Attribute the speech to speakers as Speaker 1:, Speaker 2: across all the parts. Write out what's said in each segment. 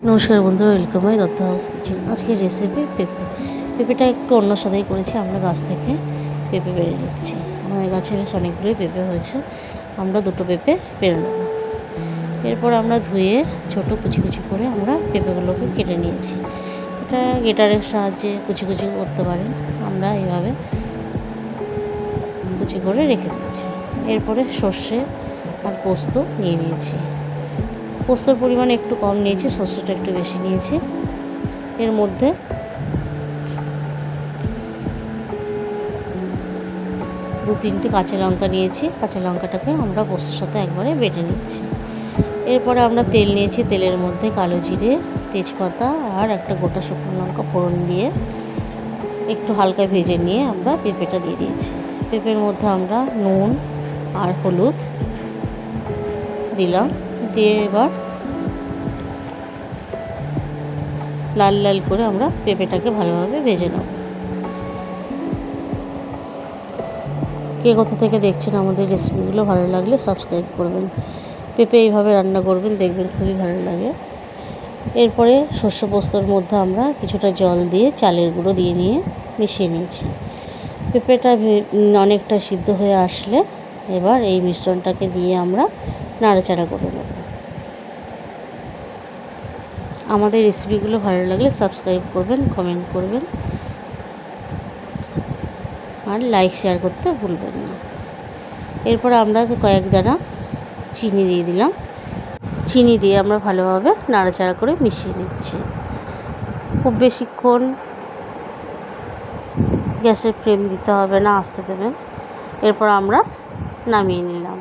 Speaker 1: নমস্কার বন্ধুরা, welcome by Dutta House Kitchen. আজকের রেসিপি পেঁপেটা একটু অন্য সাথেই করেছি। আমরা গাছ থেকে পেঁপে পেড়ে নিচ্ছি। আমাদের গাছে বেশ অনেকগুলোই পেঁপে হয়েছে। আমরা দুটো পেঁপে পেড়ে নেব। এরপর আমরা ধুয়ে ছোট কুচি কুচি করে আমরা পেঁপেগুলোকে কেটে নিয়েছি। এটা গ্রেটারের সাহায্যে কুচি কুচি করতে পারেন। আমরা এইভাবে কুচি করে রেখে দিয়েছি। এরপরে সর্ষে আর পোস্ত নিয়ে নিয়েছি। পোস্তর পরিমাণ একটু কম নিয়েছি, সর্ষেটা একটু বেশি নিয়েছি। এর মধ্যে দু তিনটে কাঁচা লঙ্কা নিয়েছি। কাঁচা লঙ্কাটাকে আমরা পোস্তর সাথে একবারে বেটে নিচ্ছি। এরপরে আমরা তেল নিয়েছি। তেলের মধ্যে কালো জিরে, তেজপাতা আর একটা গোটা শুকনো লঙ্কা ফোড়ন দিয়ে একটু হালকা ভেজে নিয়ে আমরা পেঁপেটা দিয়ে দিয়েছি। পেঁপের মধ্যে আমরা নুন আর হলুদ দিলাম। দিয়ে এবার লাল লাল করে আমরা পেঁপেটাকে ভালোভাবে ভেজে নেব। কে কোথা থেকে দেখছেন আমাদের রেসিপিগুলো ভালো লাগলে সাবস্ক্রাইব করবেন। পেঁপে এইভাবে রান্না করবেন, দেখবেন খুবই ভালো লাগে। এরপরে সর্ষে পোস্তর মধ্যে আমরা কিছুটা জল দিয়ে চালের গুঁড়ো দিয়ে নিয়ে মিশিয়ে নিয়েছি। পেঁপেটা অনেকটা সিদ্ধ হয়ে আসলে এবার এই মিশ্রণটাকে দিয়ে আমরা নাড়াচাড়া করে নেব। আমাদের রেসিপিগুলো ভালো লাগলে সাবস্ক্রাইব করবেন, কমেন্ট করবেন আর লাইক শেয়ার করতে ভুলবেন না। এরপর আমরা কয়েক দানা চিনি দিয়ে দিলাম। চিনি দিয়ে আমরা ভালোভাবে নাড়াচাড়া করে মিশিয়ে নিচ্ছি। খুব বেশিক্ষণ গ্যাসের ফ্লেম দিতে হবে না, আস্তে দেবেন। এরপর আমরা নামিয়ে নিলাম।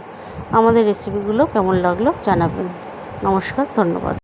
Speaker 1: আমাদের রেসিপিগুলো কেমন লাগলো জানাবেন। নমস্কার, ধন্যবাদ।